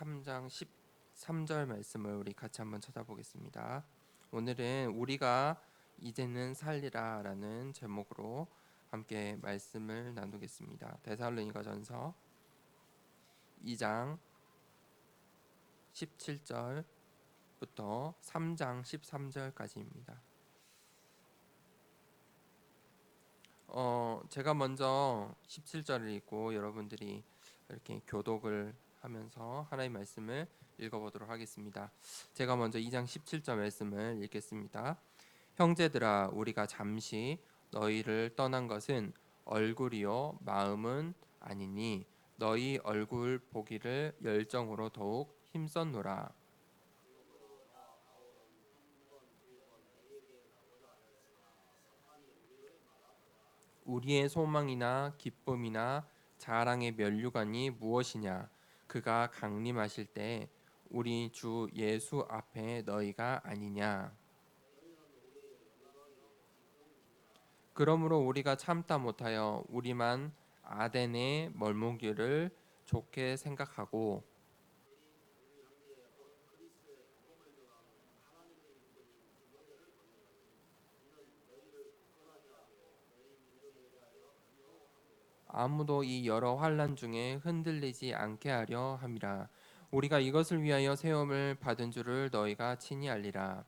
3장 13절 말씀을 우리 같이 한번 찾아보겠습니다. 오늘은 우리가 이제는 살리라라는 제목으로 함께 말씀을 나누겠습니다. 데살로니가전서 2장 17절부터 3장 13절까지입니다. 제가 먼저 17절을 읽고 여러분들이 이렇게 교독을 하면서 하나님의 말씀을 읽어보도록 하겠습니다. 제가 먼저 2장 17절 말씀을 읽겠습니다. 형제들아, 우리가 잠시 너희를 떠난 것은 얼굴이요 마음은 아니니 너희 얼굴 보기를 열정으로 더욱 힘썼노라. 우리의 소망이나 기쁨이나 자랑의 면류관이 무엇이냐? 그가 강림하실 때 우리 주 예수 앞에 너희가 아니냐? 그러므로 우리가 참다 못하여 우리만 아덴의 멀모기를 좋게 생각하고 아무도 이 여러 환난 중에 흔들리지 않게 하려 함이라. 우리가 이것을 위하여 세움을 받은 줄을 너희가 친히 알리라.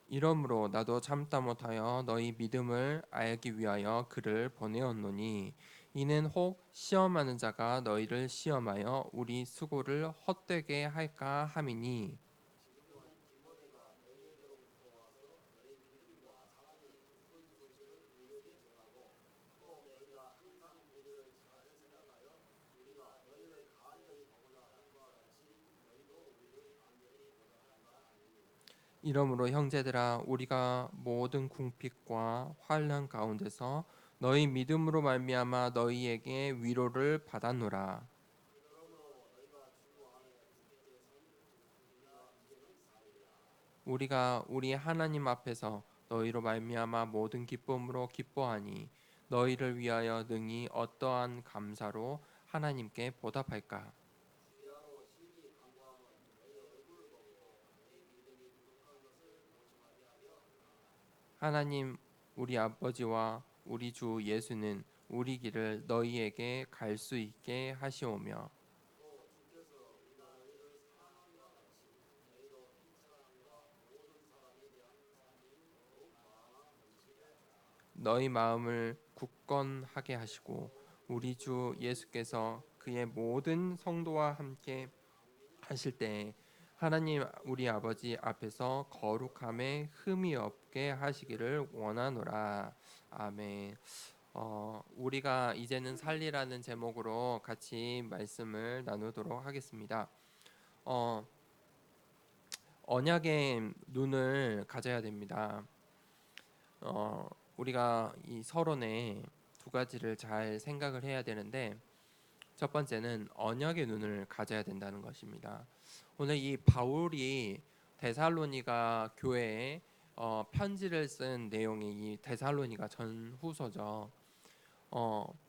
이러므로 나도 참다 못하여 너희 믿음을 알기 위하여 그를 보내었노니 이는 혹 시험하는 자가 너희를 시험하여 우리 수고를 헛되게 할까 함이니. 이러므로 형제들아, 우리가 모든 궁핍과 환난 가운데서 너희 믿음으로 말미암아 너희에게 위로를 받았노라. 우리가 우리 하나님 앞에서 너희로 말미암아 모든 기쁨으로 기뻐하니 너희를 위하여 능히 어떠한 감사로 하나님께 보답할까? 하나님 우리 아버지와 우리 주 예수는 우리 길을 너희에게 갈 수 있게 하시오며 너희 마음을 굳건하게 하시고 우리 주 예수께서 그의 모든 성도와 함께 하실 때 하나님 우리 아버지 앞에서 거룩함에 흠이 없게 하시기를 원하노라. 아멘. 우리가 이제는 살리라는 제목으로 같이 말씀을 나누도록 하겠습니다. 어, 언약의 눈을 가져야 됩니다. 우리가 이 서론에 두 가지를 잘 생각을 해야 되는데 첫 번째는 언약의 눈을 가져야 된다는 것입니다. 오늘 이 바울이 데살로니가 교회에 편지를 쓴 내용이 이 데살로니가 전후서죠.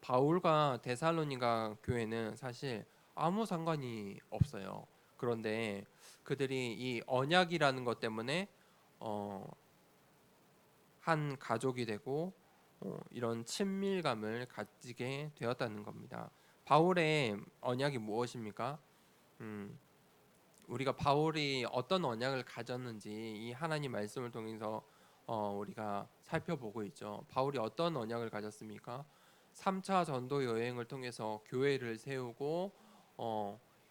바울과 데살로니가 교회는 사실 아무 상관이 없어요. 그런데 그들이 이 언약이라는 것 때문에 어, 한 가족이 되고 이런 친밀감을 가지게 되었다는 겁니다. 바울의 언약이 무엇입니까? 음, 우리가 바울이 어떤 언약을 가졌는지 이 하나님 말씀을 통해서 우리가 살펴보고 있죠. 바울이 어떤 언약을 가졌습니까? 3차 전도 여행을 통해서 교회를 세우고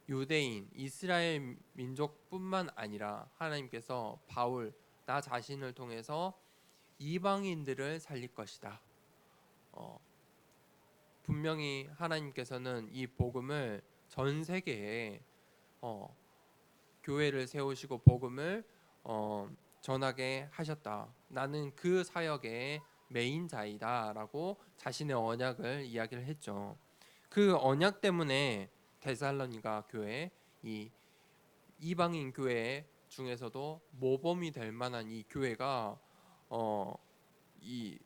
유대인, 이스라엘 민족뿐만 아니라 하나님께서 바울 나 자신을 통해서 이방인들을 살릴 것이다. 어, 분명히 하나님께서는 이 복음을 전 세계에 어, 교회를 세우시고 복음을 어, 전하게 하셨다. 나는 그 사역의 메인자이다라고 자신의 언약을 이야기를 했죠. 그 언약 때문에 데살로니가 교회 이 이방인 교회 중에서도 모범이 될 만한 이 교회가 이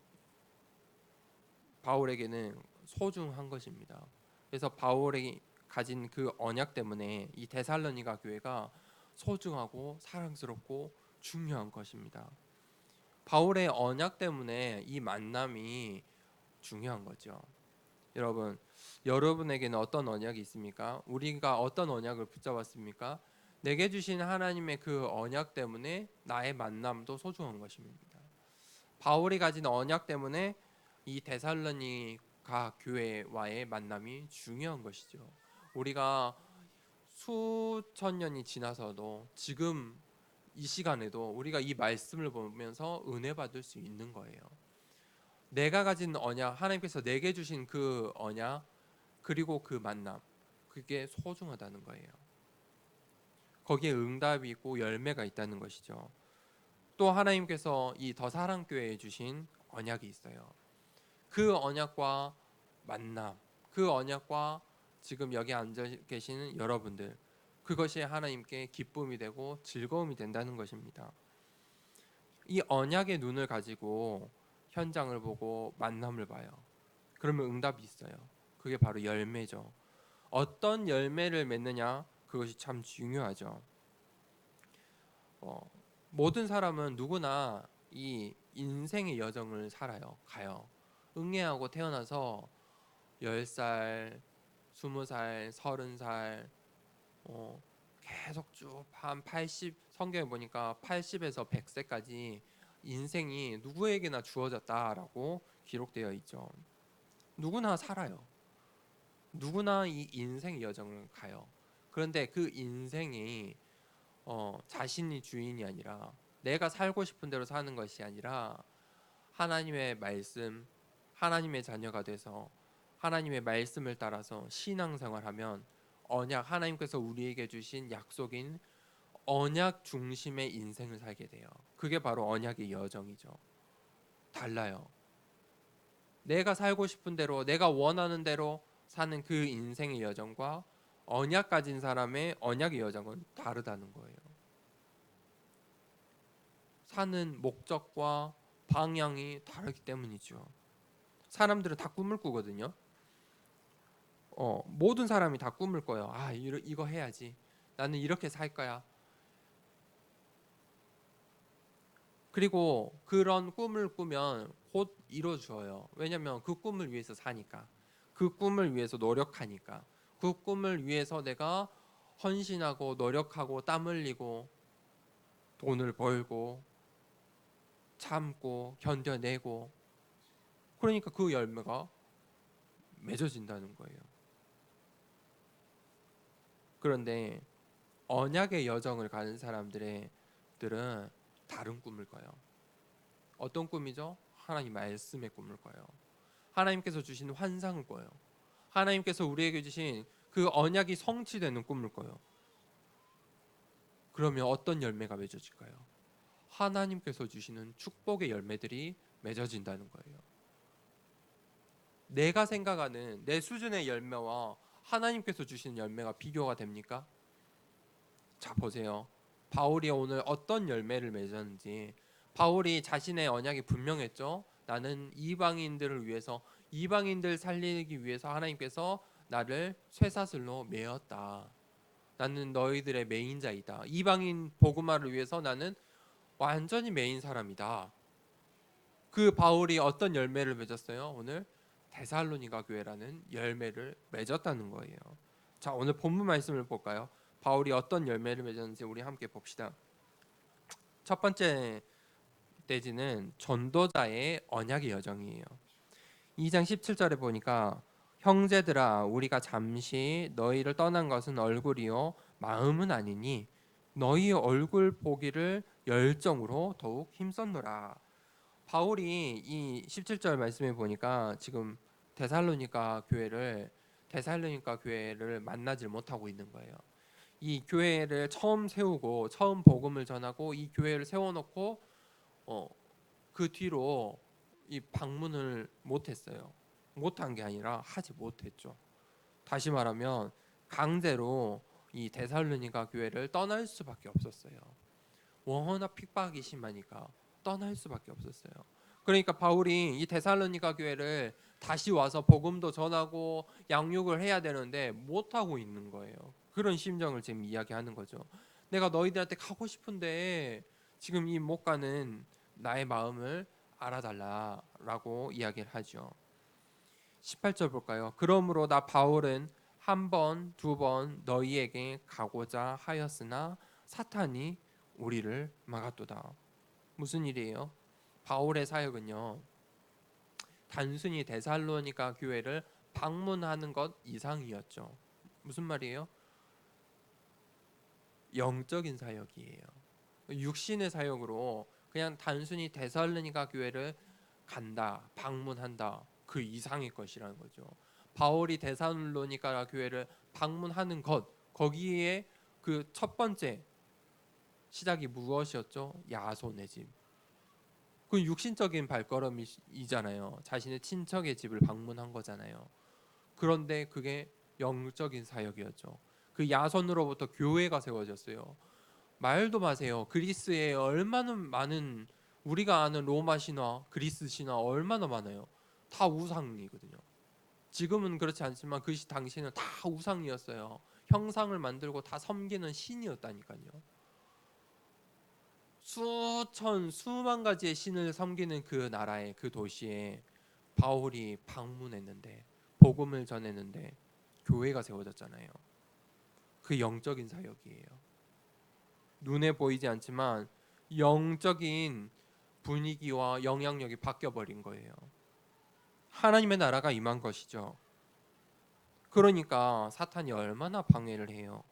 바울에게는 소중한 것입니다. 그래서 바울이 가진 그 언약 때문에 이 데살로니가 교회가 소중하고 사랑스럽고 중요한 것입니다. 바울의 언약 때문에 이 만남이 중요한 거죠. 여러분에게는 어떤 언약이 있습니까? 우리가 어떤 언약을 붙잡았습니까? 내게 주신 하나님의 그 언약 때문에 나의 만남도 소중한 것입니다. 바울이 가진 언약 때문에 이 데살로니가 교회와의 만남이 중요한 것이죠. 우리가 수천 년이 지나서도 지금 이 시간에도 우리가 이 말씀을 보면서 은혜 받을 수 있는 거예요. 내가 가진 언약, 하나님께서 내게 주신 그 언약, 그리고 그 만남, 그게 소중하다는 거예요. 거기에 응답이 있고 열매가 있다는 것이죠. 또 하나님께서 이 더사랑교회에 주신 언약이 있어요. 그 언약과 만남, 그 언약과 지금 여기 앉아 계시는 여러분들, 그것이 하나님께 기쁨이 되고 즐거움이 된다는 것입니다. 이 언약의 눈을 가지고 현장을 보고 만남을 봐요. 그러면 응답이 있어요. 그게 바로 열매죠. 어떤 열매를 맺느냐, 그것이 참 중요하죠. 모든 사람은 누구나 이 인생의 여정을 살아요. 가요. 응애하고 태어나서 10살, 20살, 30살 계속 쭉 한 80, 성경에 보니까 80에서 100세까지 인생이 누구에게나 주어졌다라고 기록되어 있죠. 누구나 살아요. 누구나 이 인생의 여정을 가요. 그런데 그 인생이 자신이 주인이 아니라 내가 살고 싶은 대로 사는 것이 아니라 하나님의 말씀, 하나님의 자녀가 돼서 하나님의 말씀을 따라서 신앙생활하면 언약, 하나님께서 우리에게 주신 약속인 언약 중심의 인생을 살게 돼요. 그게 바로 언약의 여정이죠. 달라요. 내가 살고 싶은 대로, 내가 원하는 대로 사는 그 인생의 여정과 언약 가진 사람의 언약의 여정은 다르다는 거예요. 사는 목적과 방향이 다르기 때문이죠. 사람들은 다 꿈을 꾸거든요. 모든 사람이 다 꿈을 꿔요. 이거 해야지. 나는 이렇게 살 거야. 그리고 그런 꿈을 꾸면 곧 이루어져요. 왜냐하면 그 꿈을 위해서 사니까. 그 꿈을 위해서 노력하니까. 그 꿈을 위해서 내가 헌신하고 노력하고 땀 흘리고 돈을 벌고 참고 견뎌내고, 그러니까 그 열매가 맺어진다는 거예요. 그런데 언약의 여정을 가는 사람들은 다른 꿈을 꿔요. 어떤 꿈이죠? 하나님 말씀의 꿈을 꿔요. 하나님께서 주신 환상을 꿔요. 하나님께서 우리에게 주신 그 언약이 성취되는 꿈을 꿔요. 그러면 어떤 열매가 맺어질까요? 하나님께서 주시는 축복의 열매들이 맺어진다는 거예요. 내가 생각하는 내 수준의 열매와 하나님께서 주시는 열매가 비교가 됩니까? 자, 보세요. 바울이 오늘 어떤 열매를 맺었는지. 바울이 자신의 언약이 분명했죠. 나는 이방인들을 위해서, 이방인들 살리기 위해서 하나님께서 나를 쇠사슬로 메었다. 나는 너희들의 메인자이다. 이방인 복음화를 위해서 나는 완전히 메인 사람이다. 그 바울이 어떤 열매를 맺었어요? 오늘 데살로니가 교회라는 열매를 맺었다는 거예요. 자, 오늘 본문 말씀을 볼까요? 바울이 어떤 열매를 맺었는지 우리 함께 봅시다. 첫 번째 대지는 전도자의 언약의 여정이에요. 2장 17절에 보니까 형제들아 우리가 잠시 너희를 떠난 것은 얼굴이요 마음은 아니니 너희 얼굴 보기를 열정으로 더욱 힘썼노라. 바울이 이 17절 말씀에 보니까 지금 데살로니가 교회를 만나질 못하고 있는 거예요. 이 교회를 처음 세우고 처음 복음을 전하고 이 교회를 세워놓고 그 뒤로 이 방문을 못했어요. 못한 게 아니라 하지 못했죠. 다시 말하면 강제로 이 데살로니가 교회를 떠날 수밖에 없었어요. 워낙 핍박이 심하니까 떠날 수밖에 없었어요. 그러니까 바울이 이 데살로니가 교회를 다시 와서 복음도 전하고 양육을 해야 되는데 못 하고 있는 거예요. 그런 심정을 지금 이야기하는 거죠. 내가 너희들한테 가고 싶은데 지금 이 못 가는 나의 마음을 알아달라라고 이야기를 하죠. 18절 볼까요? 그러므로 나 바울은 한 번, 두 번 너희에게 가고자 하였으나 사탄이 우리를 막았도다. 무슨 일이에요? 바울의 사역은요, 단순히 데살로니가 교회를 방문하는 것 이상이었죠. 무슨 말이에요? 영적인 사역이에요. 육신의 사역으로 그냥 단순히 데살로니가 교회를 간다, 방문한다, 그 이상의 것이라는 거죠. 바울이 데살로니가 교회를 방문하는 것, 거기에 그 첫 번째 시작이 무엇이었죠? 야손의 집. 그 육신적인 발걸음이잖아요. 자신의 친척의 집을 방문한 거잖아요. 그런데 그게 영적인 사역이었죠. 그 야손으로부터 교회가 세워졌어요. 말도 마세요. 그리스에 얼마나 많은, 우리가 아는 로마 신화, 그리스 신화 얼마나 많아요. 다 우상이거든요. 지금은 그렇지 않지만 그 당시에는 다 우상이었어요. 형상을 만들고 다 섬기는 신이었다니까요. 수만 가지의 신을 섬기는 그 나라에, 그 도시에 바울이 방문했는데, 복음을 전했는데 교회가 세워졌잖아요. 그 영적인 사역이에요. 눈에 보이지 않지만 영적인 분위기와 영향력이 바뀌어 버린 거예요. 하나님의 나라가 임한 것이죠. 그러니까 사탄이 얼마나 방해를 해요.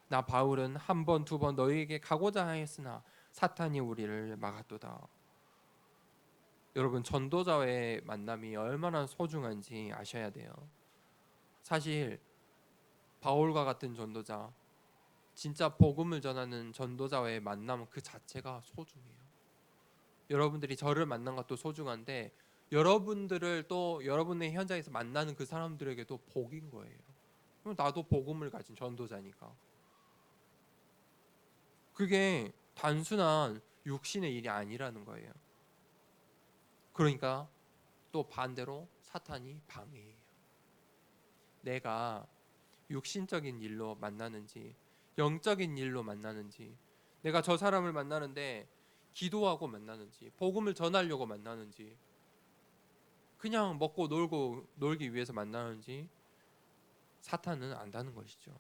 나 바울은 한 번, 두 번 너희에게 가고자 하였으나 사탄이 우리를 막았도다. 여러분, 전도자의 만남이 얼마나 소중한지 아셔야 돼요. 사실 바울과 같은 전도자, 진짜 복음을 전하는 전도자와의 만남 그 자체가 소중해요. 여러분들이 저를 만난 것도 소중한데 여러분들을 또 여러분의 현장에서 만나는 그 사람들에게도 복인 거예요. 나도 복음을 가진 전도자니까. 그게 단순한 육신의 일이 아니라는 거예요. 그러니까 또 반대로 사탄이 방해해요. 내가 육신적인 일로 만나는지 영적인 일로 만나는지, 내가 저 사람을 만나는데 기도하고 만나는지 복음을 전하려고 만나는지 그냥 먹고 놀고 놀기 위해서 만나는지 사탄은 안다는 것이죠.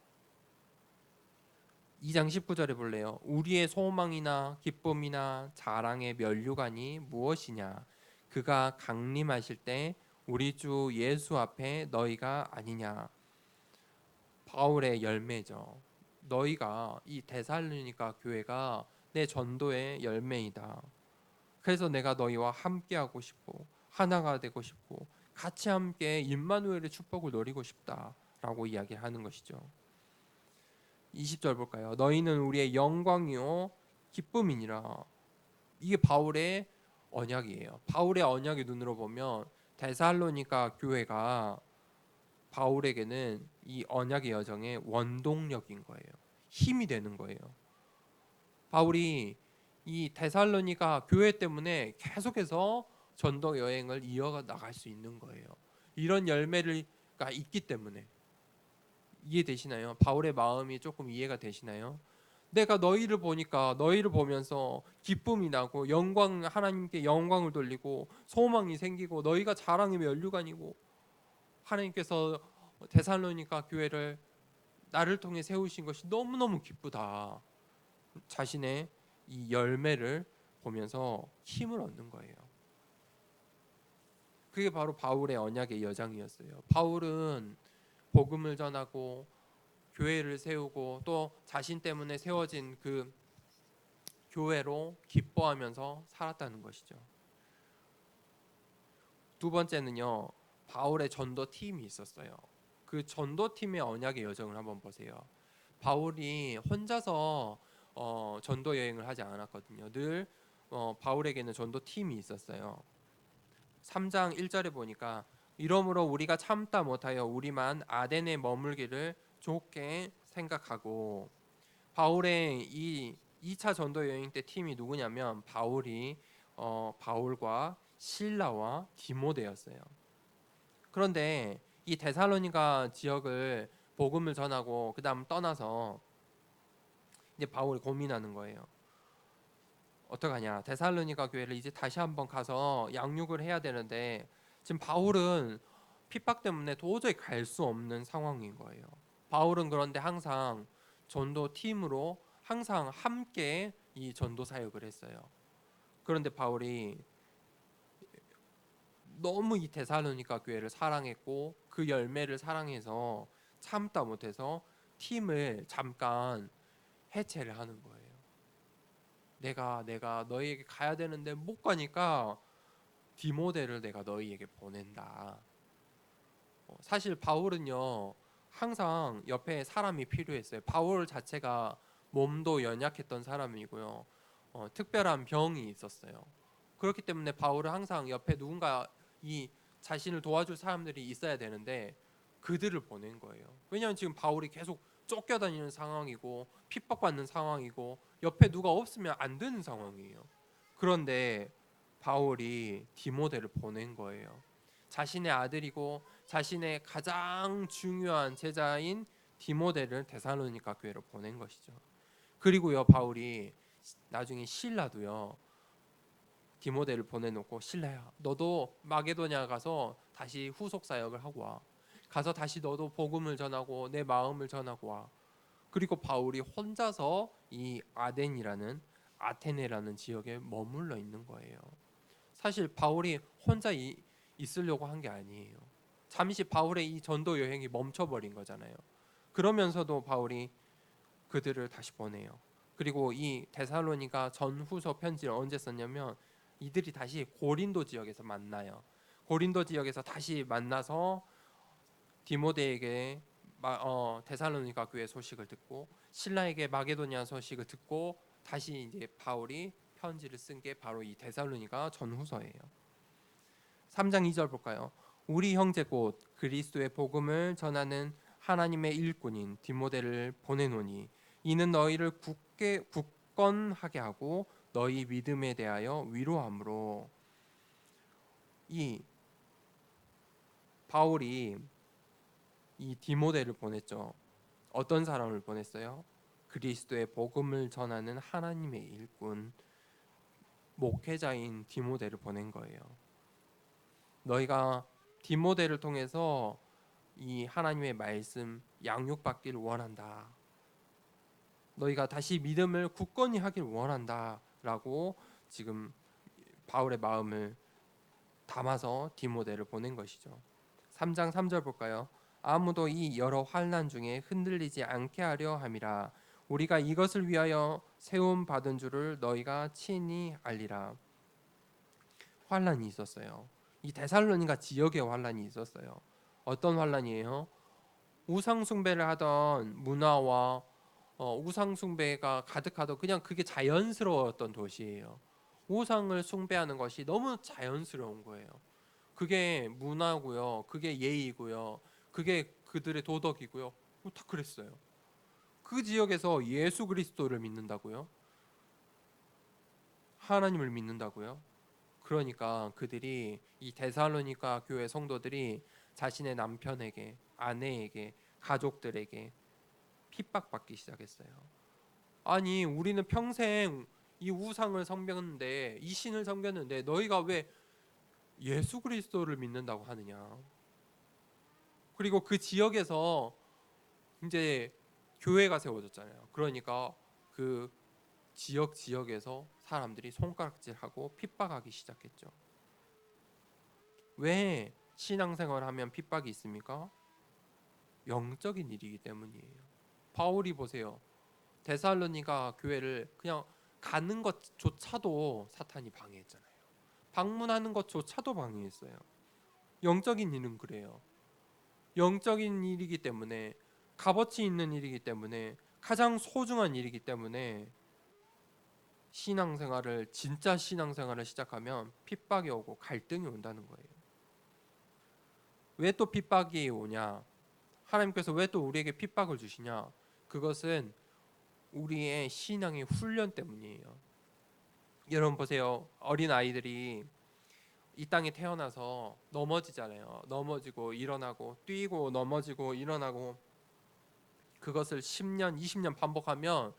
2장 19절에 볼래요. 우리의 소망이나 기쁨이나 자랑의 면류관이 무엇이냐? 그가 강림하실 때 우리 주 예수 앞에 너희가 아니냐? 바울의 열매죠. 너희가 이 데살로니가 교회가 내 전도의 열매이다. 그래서 내가 너희와 함께하고 싶고 하나가 되고 싶고 같이 함께 임마누엘의 축복을 누리고 싶다라고 이야기하는 것이죠. 20절 볼까요? 너희는 우리의 영광이요 기쁨이니라. 이게 바울의 언약이에요. 바울의 언약의 눈으로 보면 데살로니가 교회가 바울에게는 이 언약의 여정의 원동력인 거예요. 힘이 되는 거예요. 바울이 이 데살로니가 교회 때문에 계속해서 전도 여행을 이어가 나갈 수 있는 거예요. 이런 열매가 있기 때문에. 이해되시나요? 바울의 마음이 조금 이해가 되시나요? 내가 너희를 보니까 너희를 보면서 기쁨이 나고 하나님께 영광을 돌리고 소망이 생기고 너희가 자랑의 면류관이고 하나님께서 데살로니가 교회를 나를 통해 세우신 것이 너무너무 기쁘다. 자신의 이 열매를 보면서 힘을 얻는 거예요. 그게 바로 바울의 언약의 여정이었어요. 바울은 복음을 전하고 교회를 세우고 또 자신 때문에 세워진 그 교회로 기뻐하면서 살았다는 것이죠. 두 번째는요, 바울의 전도팀이 있었어요. 그 전도팀의 언약의 여정을 한번 보세요. 바울이 혼자서 전도 여행을 하지 않았거든요. 늘 바울에게는 전도팀이 있었어요. 3장 1절에 보니까 이러므로 우리가 참다 못하여 우리만 아덴에 머물기를 좋게 생각하고, 바울의 이 2차 전도 여행 때 팀이 누구냐면 바울이 바울과 실라와 디모데였어요. 그런데 이 데살로니가 지역을 복음을 전하고 그다음 떠나서 이제 바울이 고민하는 거예요. 어떡하냐? 데살로니가 교회를 이제 다시 한번 가서 양육을 해야 되는데 지금 바울은 핍박 때문에 도저히 갈 수 없는 상황인 거예요. 바울은 그런데 항상 전도 팀으로 항상 함께 이 전도 사역을 했어요. 그런데 바울이 너무 이 데살로니가 교회를 사랑했고 그 열매를 사랑해서 참다 못해서 팀을 잠깐 해체를 하는 거예요. 내가 너희에게 가야 되는데 못 가니까 디모데를 내가 너희에게 보낸다. 사실 바울은요 항상 옆에 사람이 필요했어요. 바울 자체가 몸도 연약했던 사람이고요. 특별한 병이 있었어요. 그렇기 때문에 바울은 항상 옆에 누군가 이 자신을 도와줄 사람들이 있어야 되는데 그들을 보낸 거예요. 왜냐하면 지금 바울이 계속 쫓겨다니는 상황이고 핍박받는 상황이고 옆에 누가 없으면 안 되는 상황이에요. 그런데 바울이 디모데를 보낸 거예요. 자신의 아들이고 자신의 가장 중요한 제자인 디모데를 데살로니가 교회로 보낸 것이죠. 그리고요 바울이 나중에 실라도요 디모데를 보내놓고 실라야 너도 마게도냐 가서 다시 후속 사역을 하고 와. 가서 다시 너도 복음을 전하고 내 마음을 전하고 와. 그리고 바울이 혼자서 이 아테네라는 지역에 머물러 있는 거예요. 사실 바울이 혼자 있으려고 한 게 아니에요. 잠시 바울의 이 전도 여행이 멈춰버린 거잖아요. 그러면서도 바울이 그들을 다시 보내요. 그리고 이 데살로니가 전후서 편지를 언제 썼냐면 이들이 다시 고린도 지역에서 만나요. 고린도 지역에서 다시 만나서 디모데에게 데살로니가 교회 소식을 듣고 신라에게 마게도니아 소식을 듣고 다시 이제 바울이 편지를 쓴 게 바로 이 데살로니가 전후서예요. 3장 2절 볼까요? 우리 형제 곧 그리스도의 복음을 전하는 하나님의 일꾼인 디모데를 보내노니 이는 너희를 굳건하게 하고 너희 믿음에 대하여 위로함으로. 이 바울이 이 디모데를 보냈죠. 어떤 사람을 보냈어요? 그리스도의 복음을 전하는 하나님의 일꾼 목회자인 디모데를 보낸 거예요. 너희가 디모데를 통해서 이 하나님의 말씀 양육받기를 원한다. 너희가 다시 믿음을 굳건히 하길 원한다라고 지금 바울의 마음을 담아서 디모데를 보낸 것이죠. 3장 3절 볼까요? 아무도 이 여러 환난 중에 흔들리지 않게 하려 함이라. 우리가 이것을 위하여 세움 받은 줄을 너희가 친히 알리라. 환난이 있었어요. 이 데살로니가 지역에 환난이 있었어요. 어떤 환난이에요? 우상 숭배를 하던 문화와 우상 숭배가 가득하던 그냥 그게 자연스러웠던 도시예요. 우상을 숭배하는 것이 너무 자연스러운 거예요. 그게 문화고요. 그게 예의고요. 그게 그들의 도덕이고요. 다 그랬어요. 그 지역에서 예수 그리스도를 믿는다고요? 하나님을 믿는다고요? 그러니까 그들이 이 데살로니가 교회 성도들이 자신의 남편에게, 아내에게, 가족들에게 핍박받기 시작했어요. 아니 우리는 평생 이 우상을 섬겼는데 이 신을 섬겼는데 너희가 왜 예수 그리스도를 믿는다고 하느냐. 그리고 그 지역에서 이제 교회가 세워졌잖아요. 그러니까 그 지역에서 사람들이 손가락질하고 핍박하기 시작했죠. 왜 신앙생활을 하면 핍박이 있습니까? 영적인 일이기 때문이에요. 바울이 보세요. 데살로니가 교회를 그냥 가는 것조차도 사탄이 방해했잖아요. 방문하는 것조차도 방해했어요. 영적인 일은 그래요. 영적인 일이기 때문에 값어치 있는 일이기 때문에 가장 소중한 일이기 때문에 진짜 신앙생활을 시작하면 핍박이 오고 갈등이 온다는 거예요. 왜 또 핍박이 오냐? 하나님께서 왜 또 우리에게 핍박을 주시냐? 그것은 우리의 신앙의 훈련 때문이에요. 여러분 보세요. 어린 아이들이 이 땅에 태어나서 넘어지잖아요. 넘어지고 일어나고 뛰고 넘어지고 일어나고 그것을 10년, 20년 반복하면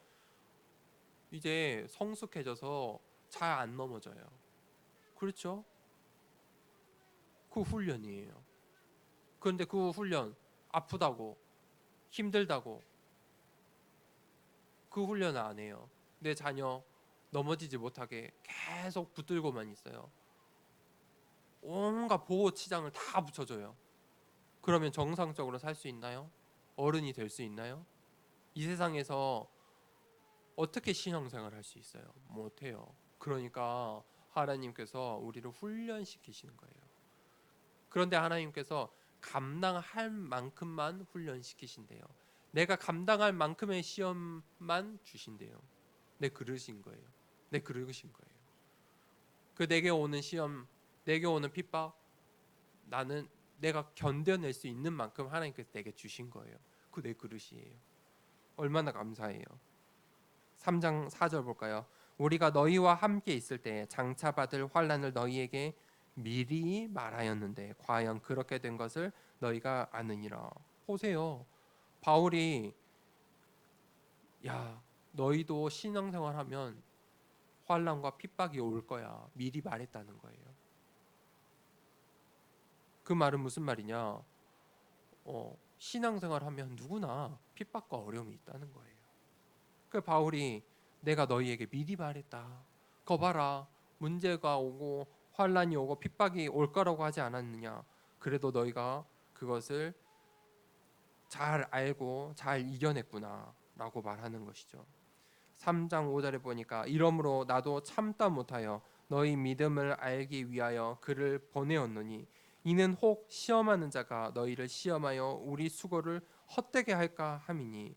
이제 성숙해져서 잘 안 넘어져요. 그렇죠? 그 훈련이에요. 그런데 그 훈련 아프다고 힘들다고 그 훈련을 안 해요. 내 자녀 넘어지지 못하게 계속 붙들고만 있어요. 온갖 보호 치장을 다 붙여줘요. 그러면 정상적으로 살 수 있나요? 어른이 될 수 있나요? 이 세상에서 어떻게 신앙생활을 할 수 있어요? 못해요. 그러니까 하나님께서 우리를 훈련시키시는 거예요. 그런데 하나님께서 감당할 만큼만 훈련시키신대요. 내가 감당할 만큼의 시험만 주신대요. 내 그릇인 거예요. 내 그릇인 거예요. 그 내게 오는 시험, 내게 오는 핍박, 나는 내가 견뎌낼 수 있는 만큼 하나님께서 내게 주신 거예요. 그 내 그릇이에요. 얼마나 감사해요. 3장 4절 볼까요? 우리가 너희와 함께 있을 때 장차 받을 환난을 너희에게 미리 말하였는데 과연 그렇게 된 것을 너희가 아느니라. 보세요. 바울이 야 너희도 신앙생활하면 환난과 핍박이 올 거야. 미리 말했다는 거예요. 그 말은 무슨 말이냐? 신앙생활하면 누구나 핍박과 어려움이 있다는 거예요. 그 바울이 내가 너희에게 미리 말했다. 거 봐라. 문제가 오고 환란이 오고 핍박이 올 거라고 하지 않았느냐. 그래도 너희가 그것을 잘 알고 잘 이겨냈구나 라고 말하는 것이죠. 3장 5절에 보니까 이러므로 나도 참다 못하여 너희 믿음을 알기 위하여 그를 보내었노니 이는 혹 시험하는 자가 너희를 시험하여 우리 수고를 헛되게 할까 함이니.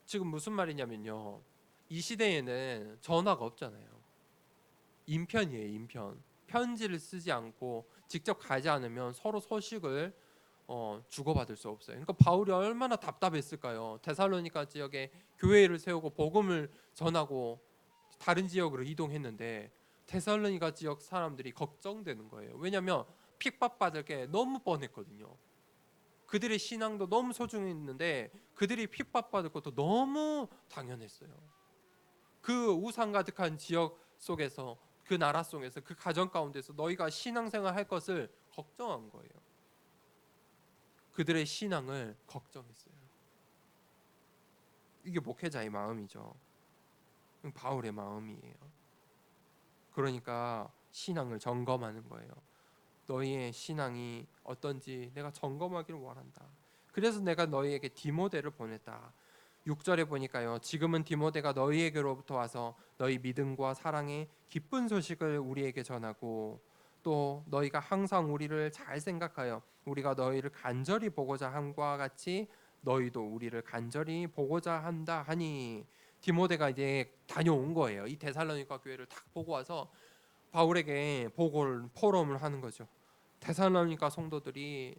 지금 무슨 말이냐면요, 이 시대에는 전화가 없잖아요. 인편이에요. 인편. 편지를 쓰지 않고 직접 가지 않으면 서로 소식을 주고받을 수 없어요. 그러니까 바울이 얼마나 답답했을까요? 데살로니가 지역에 교회를 세우고 복음을 전하고 다른 지역으로 이동했는데 데살로니가 지역 사람들이 걱정되는 거예요. 왜냐하면 핍박받을 게 너무 뻔했거든요. 그들의 신앙도 너무 소중했는데 그들이 핍박받을 것도 너무 당연했어요. 그 우상 가득한 지역 속에서, 그 나라 속에서, 그 가정 가운데서 너희가 신앙생활 할 것을 걱정한 거예요. 그들의 신앙을 걱정했어요. 이게 목회자의 마음이죠. 바울의 마음이에요. 그러니까 신앙을 점검하는 거예요. 너희의 신앙이 어떤지 내가 점검하기를 원한다. 그래서 내가 너희에게 디모데를 보냈다. 6절에 보니까요. 지금은 디모데가 너희에게로부터 와서 너희 믿음과 사랑의 기쁜 소식을 우리에게 전하고 또 너희가 항상 우리를 잘 생각하여 우리가 너희를 간절히 보고자 함과 같이 너희도 우리를 간절히 보고자 한다 하니. 디모데가 이제 다녀온 거예요. 이 데살로니가 교회를 딱 보고 와서 바울에게 보고를 포럼을 하는 거죠. 데살로니가 성도들이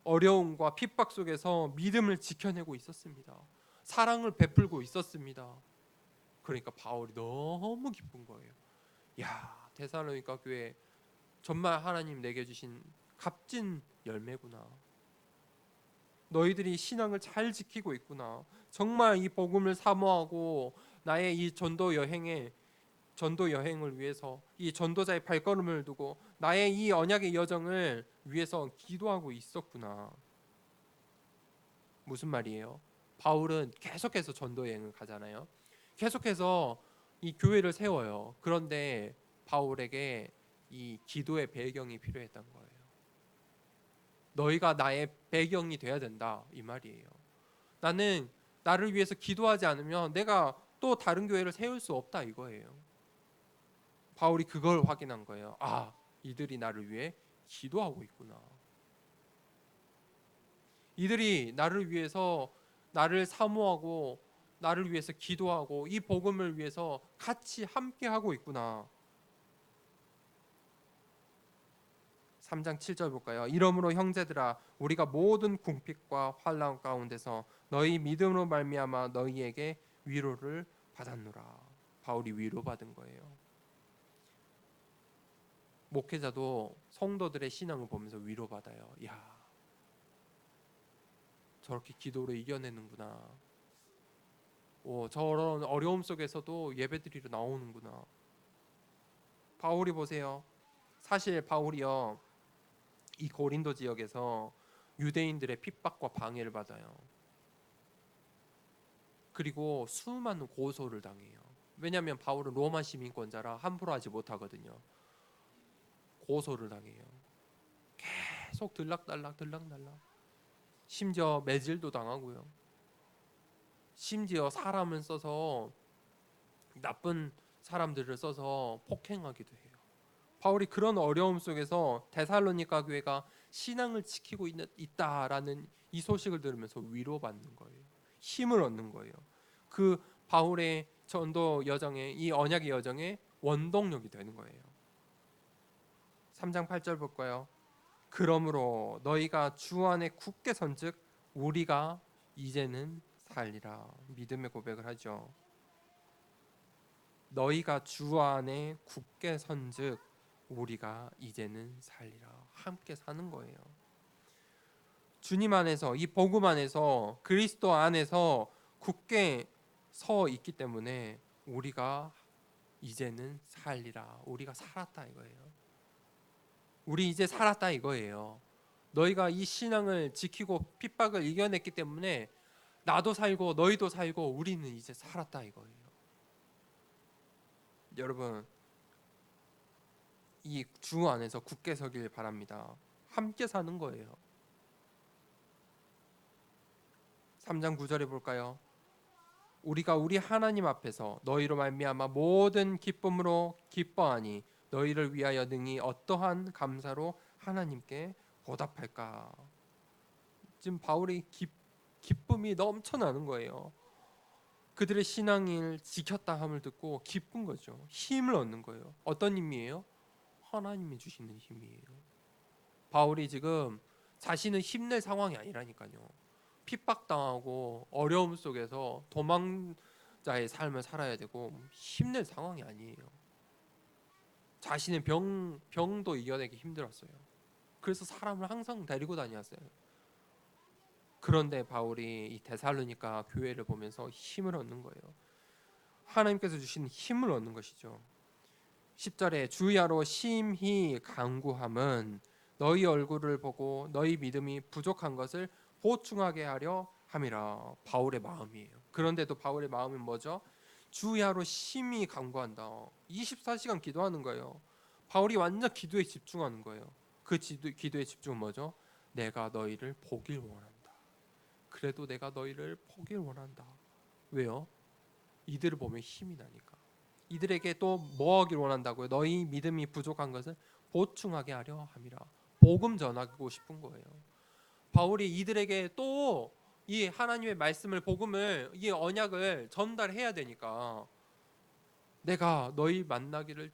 어려움과 핍박 속에서 믿음을 지켜내고 있었습니다. 사랑을 베풀고 있었습니다. 그러니까 바울이 너무 기쁜 거예요. 야, 데살로니가 교회 정말 하나님 내게 주신 값진 열매구나. 너희들이 신앙을 잘 지키고 있구나. 정말 이 복음을 사모하고 나의 이 전도 여행을 위해서 이 전도자의 발걸음을 두고 나의 이 언약의 여정을 위해서 기도하고 있었구나. 무슨 말이에요? 바울은 계속해서 전도 여행을 가잖아요. 계속해서 이 교회를 세워요. 그런데 바울에게 이 기도의 배경이 필요했던 거예요. 너희가 나의 배경이 돼야 된다 이 말이에요. 나는 나를 위해서 기도하지 않으면 내가 또 다른 교회를 세울 수 없다 이거예요. 바울이 그걸 확인한 거예요. 아, 이들이 나를 위해 기도하고 있구나. 이들이 나를 위해서 나를 사모하고 나를 위해서 기도하고 이 복음을 위해서 같이 함께 하고 있구나. 3장 7절 볼까요? 이러므로 형제들아 우리가 모든 궁핍과 환난 가운데서 너희 믿음으로 말미암아 너희에게 위로를 받았노라. 바울이 위로받은 거예요. 목회자도 성도들의 신앙을 보면서 위로받아요. 야, 저렇게 기도로 이겨내는구나. 저런 어려움 속에서도 예배드리러 나오는구나. 바울이 보세요. 사실 바울이요, 이 고린도 지역에서 유대인들의 핍박과 방해를 받아요. 그리고 수많은 고소를 당해요. 왜냐하면 바울은 로마 시민권자라 함부로 하지 못하거든요. 고소를 당해요. 계속 들락날락. 심지어 매질도 당하고요. 심지어 사람을 써서, 나쁜 사람들을 써서 폭행하기도 해요. 바울이 그런 어려움 속에서 데살로니가 교회가 신앙을 지키고 있다라는 이 소식을 들으면서 위로받는 거예요. 힘을 얻는 거예요. 그 바울의 전도 여정에, 이 언약의 여정에 원동력이 되는 거예요. 3장 8절 볼까요? 그러므로 너희가 주 안에 굳게 선즉 우리가 이제는 살리라. 믿음의 고백을 하죠. 너희가 주 안에 굳게 선즉 우리가 이제는 살리라. 함께 사는 거예요. 주님 안에서, 이 복음 안에서, 그리스도 안에서 굳게 서 있기 때문에 우리가 이제는 살리라. 우리가 살았다 이거예요. 우리 이제 살았다 이거예요. 너희가 이 신앙을 지키고 핍박을 이겨냈기 때문에 나도 살고 너희도 살고 우리는 이제 살았다 이거예요. 여러분, 이 주 안에서 굳게 서길 바랍니다. 함께 사는 거예요. 3장 9절에 볼까요? 우리가 우리 하나님 앞에서 너희로 말미암아 모든 기쁨으로 기뻐하니 너희를 위하여 능히 어떠한 감사로 하나님께 보답할까? 지금 바울이 기쁨이 넘쳐나는 거예요. 그들의 신앙을 지켰다 함을 듣고 기쁜 거죠. 힘을 얻는 거예요. 어떤 힘이에요? 하나님이 주시는 힘이에요. 바울이 지금 자신은 힘낼 상황이 아니라니까요. 핍박당하고 어려움 속에서 도망자의 삶을 살아야 되고 힘낼 상황이 아니에요. 자신의 병도 이겨내기 힘들었어요. 그래서 사람을 항상 데리고 다녔어요. 그런데 바울이 이 데살로니가 교회를 보면서 힘을 얻는 거예요. 하나님께서 주신 힘을 얻는 것이죠. 10절에 주야로 심히 간구함은 너희 얼굴을 보고 너희 믿음이 부족한 것을 보충하게 하려 함이라. 바울의 마음이에요. 그런데도 바울의 마음은 뭐죠? 주야로 심히 간구한다. 24시간 기도하는 거예요. 바울이 완전 기도에 집중하는 거예요. 그 기도의 집중은 뭐죠? 내가 너희를 보길 원한다. 그래도 내가 너희를 보길 원한다. 왜요? 이들을 보면 힘이 나니까. 이들에게 또 뭐 하길 원한다고요? 너희 믿음이 부족한 것을 보충하게 하려 함이라. 복음 전하고 싶은 거예요. 바울이 이들에게 또 이 하나님의 말씀을, 복음을, 이 언약을 전달해야 되니까 내가 너희 만나기를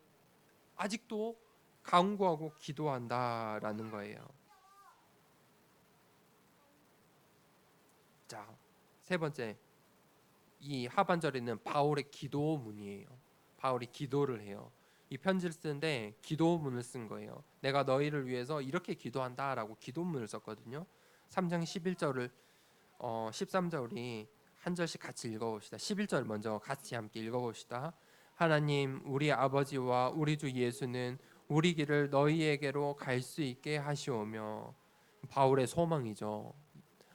아직도 간구하고 기도한다라는 거예요. 자, 세 번째, 이 하반절에는 바울의 기도문이에요. 바울이 기도를 해요. 이 편지를 쓰는데 기도문을 쓴 거예요. 내가 너희를 위해서 이렇게 기도한다라고 기도문을 썼거든요. 3장 11절을 13절이 한 절씩 같이 읽어봅시다. 11절 먼저 같이 함께 읽어봅시다. 하나님, 우리 아버지와 우리 주 예수는 우리 길을 너희에게로 갈 수 있게 하시오며. 바울의 소망이죠.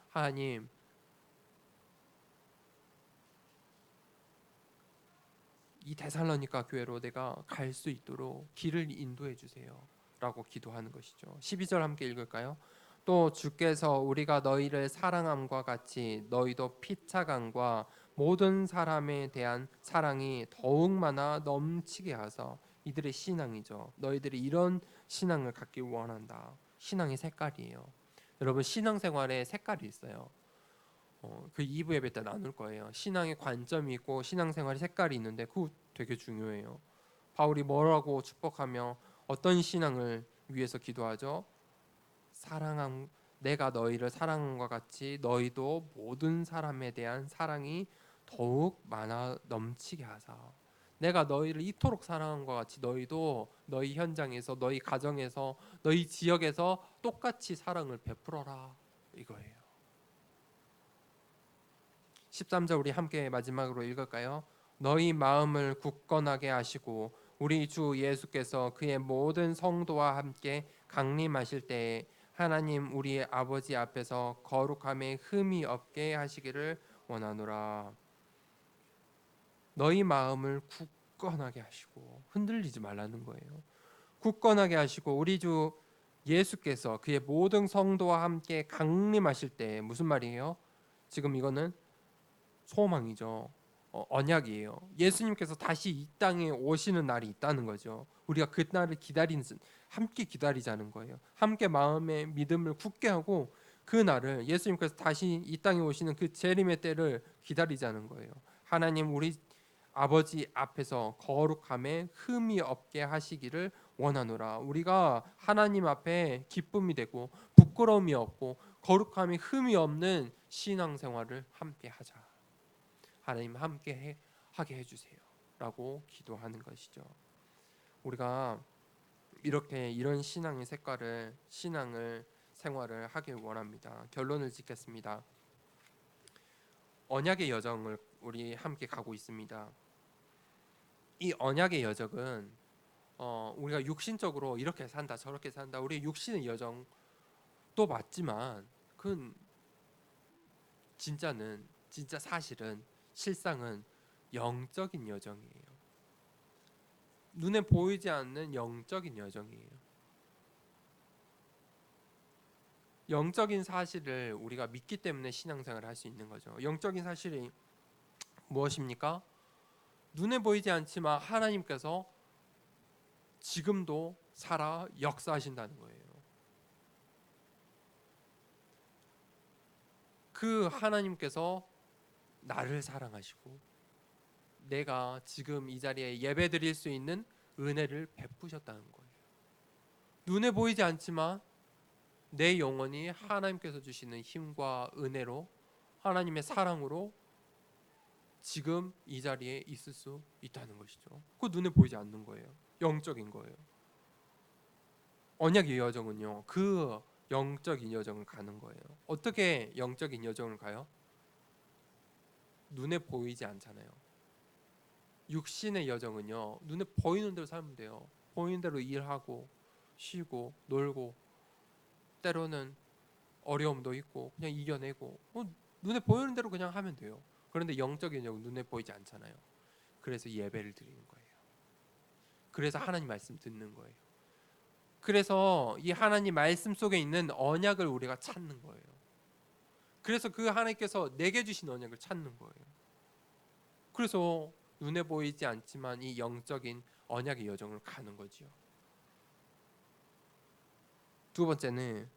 하나님, 이 데살로니가 교회로 내가 갈 수 있도록 길을 인도해 주세요 라고 기도하는 것이죠. 12절 함께 읽을까요? 또 주께서 우리가 너희를 사랑함과 같이 너희도 피차감과 모든 사람에 대한 사랑이 더욱 많아 넘치게 하사. 이들의 신앙이죠. 너희들이 이런 신앙을 갖기 원한다. 신앙의 색깔이에요. 여러분, 신앙생활에 색깔이 있어요. 그 2부 예배 때 나눌 거예요. 신앙의 관점이 있고 신앙생활의 색깔이 있는데 그거 되게 중요해요. 바울이 뭐라고 축복하며 어떤 신앙을 위해서 기도하죠? 내가 너희를 사랑함과 같이 너희도 모든 사람에 대한 사랑이 더욱 많아 넘치게 하사. 내가 너희를 이토록 사랑한 것 같이 너희도 너희 현장에서, 너희 가정에서, 너희 지역에서 똑같이 사랑을 베풀어라, 이거예요. 13절 우리 함께 마지막으로 읽을까요? 너희 마음을 굳건하게 하시고 우리 주 예수께서 그의 모든 성도와 함께 강림하실 때에 하나님 우리 아버지 앞에서 거룩함에 흠이 없게 하시기를 원하노라. 너희 마음을 굳건하게 하시고, 흔들리지 말라는 거예요. 굳건하게 하시고 우리 주 예수께서 그의 모든 성도와 함께 강림하실 때, 무슨 말이에요? 지금 이거는 소망이죠. 언약이에요. 예수님께서 다시 이 땅에 오시는 날이 있다는 거죠. 우리가 그 날을 함께 기다리자는 거예요. 함께 마음의 믿음을 굳게 하고 그 날을, 예수님께서 다시 이 땅에 오시는 그 재림의 때를 기다리자는 거예요. 하나님 우리 아버지 앞에서 거룩함에 흠이 없게 하시기를 원하노라. 우리가 하나님 앞에 기쁨이 되고 부끄러움이 없고 거룩함이 흠이 없는 신앙생활을 함께 하자. 하나님 함께 하게 해주세요 라고 기도하는 것이죠. 우리가 이렇게 이런 신앙의 색깔을, 신앙을 생활을 하길 원합니다. 결론을 짓겠습니다. 언약의 여정을 우리 함께 가고 있습니다. 이 언약의 여정은 우리가 육신적으로 이렇게 산다 저렇게 산다, 우리 육신의 여정도 맞지만 그건 진짜 사실은 실상은 영적인 여정이에요. 눈에 보이지 않는 영적인 여정이에요. 영적인 사실을 우리가 믿기 때문에 신앙생활을 할 수 있는 거죠. 영적인 사실이 무엇입니까? 눈에 보이지 않지만 하나님께서 지금도 살아 역사하신다는 거예요. 그 하나님께서 나를 사랑하시고 내가 지금 이 자리에 예배 드릴 수 있는 은혜를 베푸셨다는 거예요. 눈에 보이지 않지만 내 영혼이 하나님께서 주시는 힘과 은혜로, 하나님의 사랑으로 지금 이 자리에 있을 수 있다는 것이죠. 그 눈에 보이지 않는 거예요. 영적인 거예요. 언약의 여정은요, 그 영적인 여정을 가는 거예요. 어떻게 영적인 여정을 가요? 눈에 보이지 않잖아요. 육신의 여정은요, 눈에 보이는 대로 살면 돼요. 보이는 대로 일하고 쉬고 놀고 때로는 어려움도 있고 그냥 이겨내고 눈에 보이는 대로 그냥 하면 돼요. 그런데 영적인 여정은 눈에 보이지 않잖아요. 그래서 예배를 드리는 거예요. 그래서 하나님 말씀 듣는 거예요. 그래서 이 하나님 말씀 속에 있는 언약을 우리가 찾는 거예요. 그래서 그 하나님께서 내게 주신 언약을 찾는 거예요. 그래서 눈에 보이지 않지만 이 영적인 언약의 여정을 가는 거지요. 두 번째는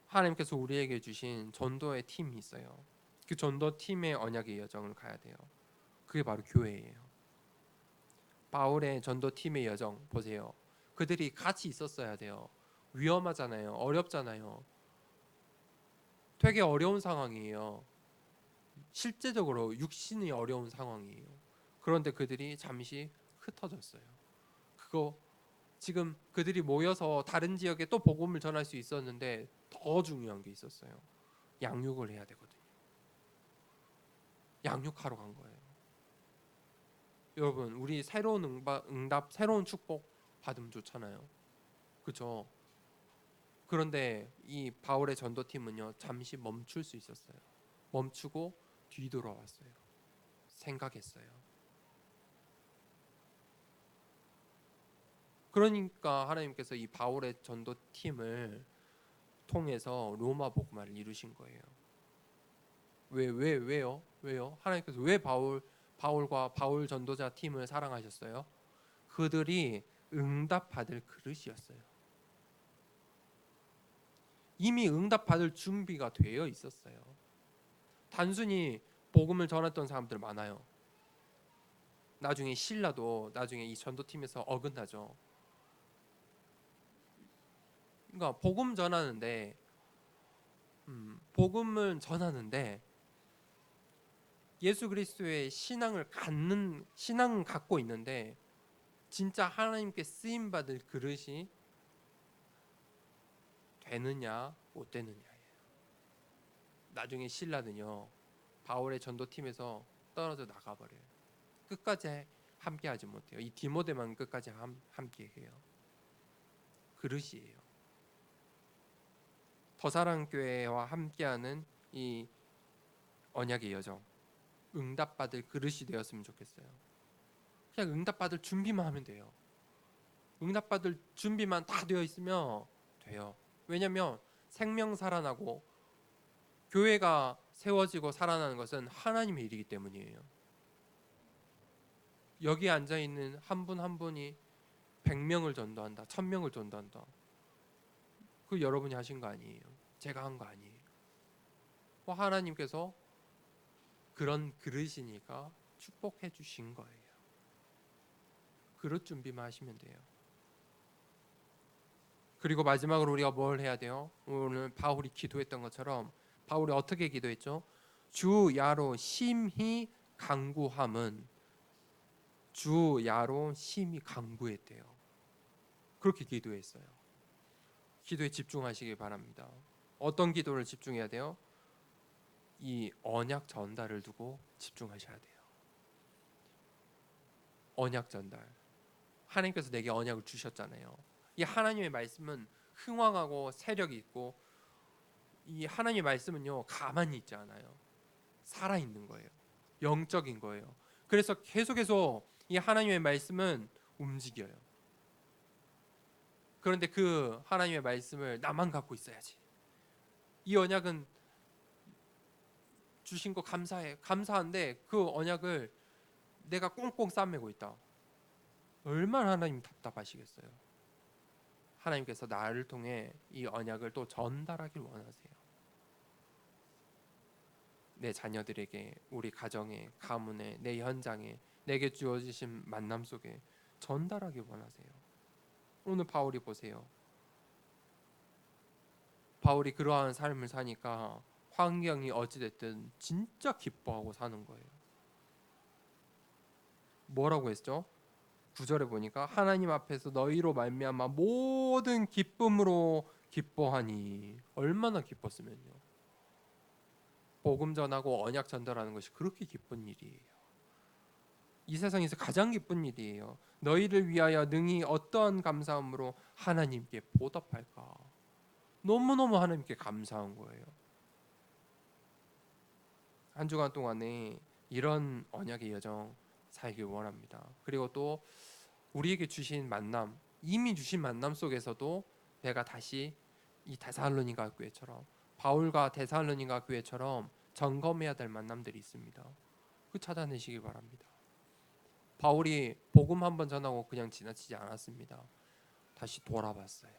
하나님께서 우리에게 주신 전도의 팀이 있어요. 그 전도 팀의 언약의 여정을 가야 돼요. 그게 바로 교회예요. 바울의 전도 팀의 여정 보세요. 그들이 같이 있었어야 돼요. 위험하잖아요. 어렵잖아요. 되게 어려운 상황이에요. 실제적으로 육신이 어려운 상황이에요. 그런데 그들이 잠시 흩어졌어요. 그거 지금 그들이 모여서 다른 지역에 또 복음을 전할 수 있었는데 더 중요한 게 있었어요. 양육을 해야 되거든요. 양육하러 간 거예요. 여러분, 우리 새로운 응답, 새로운 축복 받으면 좋잖아요. 그렇죠? 그런데 이 바울의 전도팀은요, 잠시 멈출 수 있었어요. 멈추고 뒤돌아왔어요. 생각했어요. 그러니까 하나님께서 이 바울의 전도팀을 통해서 로마 복음화를 이루신 거예요. 왜요? 왜요? 하나님께서 왜 바울과 바울 전도자 팀을 사랑하셨어요? 그들이 응답받을 그릇이었어요. 이미 응답받을 준비가 되어 있었어요. 단순히 복음을 전했던 사람들 많아요. 나중에 신라도 나중에 이 전도팀에서 어긋나죠. 그러니까 복음을 전하는데 예수 그리스도의 신앙은 갖고 있는데 진짜 하나님께 쓰임 받을 그릇이 되느냐 못 되느냐예요. 나중에 실라는요 바울의 전도팀에서 떨어져 나가버려요. 끝까지 함께하지 못해요. 이 디모데만 끝까지 함께해요. 그릇이에요. 더사랑교회와 함께하는 이 언약의 여정, 응답받을 그릇이 되었으면 좋겠어요. 그냥 응답받을 준비만 하면 돼요. 응답받을 준비만 다 되어 있으면 돼요. 왜냐하면 생명 살아나고 교회가 세워지고 살아나는 것은 하나님의 일이기 때문이에요. 여기 앉아 있는 한 분 한 분이 100명을 전도한다, 1000명을 전도한다. 그 여러분이 하신 거 아니에요. 제가 한 거 아니에요. 하나님께서 그런 그릇이니까 축복해 주신 거예요. 그릇 준비만 하시면 돼요. 그리고 마지막으로 우리가 뭘 해야 돼요? 오늘 바울이 기도했던 것처럼 바울이 어떻게 기도했죠? 주 야로 심히 강구함은 주 야로 심히 강구했대요. 그렇게 기도했어요. 기도에 집중하시기 바랍니다. 어떤 기도를 집중해야 돼요? 이 언약 전달을 두고 집중하셔야 돼요. 언약 전달. 하나님께서 내게 언약을 주셨잖아요. 이 하나님의 말씀은 흥왕하고 세력이 있고 이 하나님의 말씀은요 가만히 있지 않아요. 살아 있는 거예요. 영적인 거예요. 그래서 계속해서 이 하나님의 말씀은 움직여요. 그런데 그 하나님의 말씀을 나만 갖고 있어야지. 이 언약은 주신 거 감사해. 감사한데 그 언약을 내가 꽁꽁 싸매고 있다. 얼마나 하나님 답답하시겠어요. 하나님께서 나를 통해 이 언약을 또 전달하길 원하세요. 내 자녀들에게, 우리 가정에, 가문에, 내 현장에, 내게 주어지신 만남 속에 전달하길 원하세요. 오늘 바울이 보세요. 바울이 그러한 삶을 사니까 환경이 어찌됐든 진짜 기뻐하고 사는 거예요. 뭐라고 했죠? 9절에 보니까 하나님 앞에서 너희로 말미암아 모든 기쁨으로 기뻐하니. 얼마나 기뻤으면요. 복음 전하고 언약 전달하는 것이 그렇게 기쁜 일이에요. 이 세상에서 가장 기쁜 일이에요. 너희를 위하여 능히 어떠한 감사함으로 하나님께 보답할까. 너무너무 하나님께 감사한 거예요. 한 주간 동안에 이런 언약의 여정 살길 원합니다. 그리고 또 우리에게 주신 만남, 이미 주신 만남 속에서도 내가 다시 이 데살로니가 교회처럼, 바울과 데살로니가 교회처럼 점검해야 될 만남들이 있습니다. 그 찾아내시기 바랍니다. 바울이 복음 한번 전하고 그냥 지나치지 않았습니다. 다시 돌아봤어요.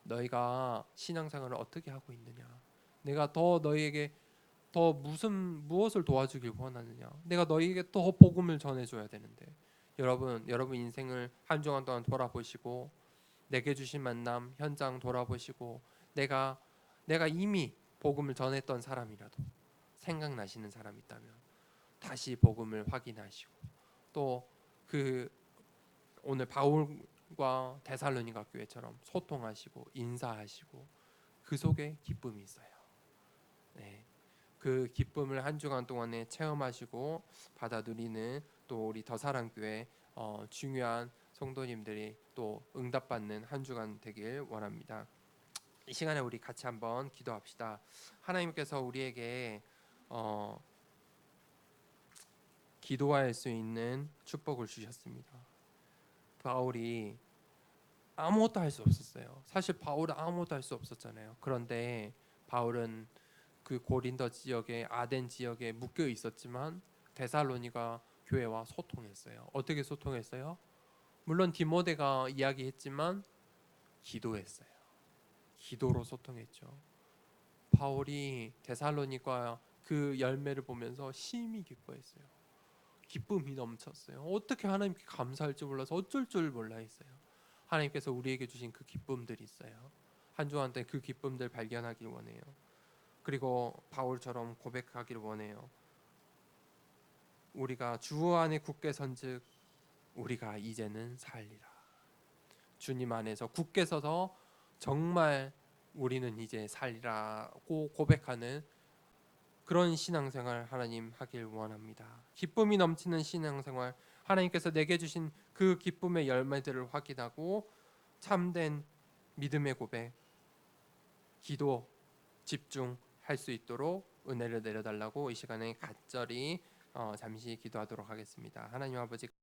너희가 신앙생활을 어떻게 하고 있느냐? 내가 더 너희에게 더 무엇을 도와주길 원하느냐? 내가 너희에게 더 복음을 전해줘야 되는데, 여러분 인생을 한 주간 동안 돌아보시고 내게 주신 만남 현장 돌아보시고 내가 이미 복음을 전했던 사람이라도 생각나시는 사람이 있다면 다시 복음을 확인하시고 또 그 오늘 바울과 데살로니가 교회처럼 소통하시고 인사하시고 그 속에 기쁨이 있어요. 네. 그 기쁨을 한 주간 동안에 체험하시고 받아 누리는 또 우리 더사랑교회 중요한 성도님들이 또 응답받는 한 주간 되길 원합니다. 이 시간에 우리 같이 한번 기도합시다. 하나님께서 우리에게 기도할 수 있는 축복을 주셨습니다. 바울이 아무것도 할 수 없었어요. 사실 바울은 아무것도 할 수 없었잖아요. 그런데 바울은 그 고린도 지역에 아덴 지역에 묶여 있었지만 데살로니가 교회와 소통했어요. 어떻게 소통했어요? 물론 디모데가 이야기했지만 기도했어요. 기도로 소통했죠. 바울이 데살로니가 그 열매를 보면서 심히 기뻐했어요. 기쁨이 넘쳤어요. 어떻게 하나님께 감사할지 몰라서 어쩔 줄 몰라 했어요. 하나님께서 우리에게 주신 그 기쁨들이 있어요. 한 주간 동안 그 기쁨들 발견하길 원해요. 그리고 바울처럼 고백하기를 원해요. 우리가 주 안에 굳게 선즉 우리가 이제는 살리라. 주님 안에서 굳게 서서 정말 우리는 이제 살리라고 고백하는 그런 신앙생활 하나님 하길 원합니다. 기쁨이 넘치는 신앙생활, 하나님께서 내게 주신 그 기쁨의 열매들을 확인하고 참된 믿음의 고백, 기도, 집중할 수 있도록 은혜를 내려달라고 이 시간에 간절히 잠시 기도하도록 하겠습니다. 하나님 아버지,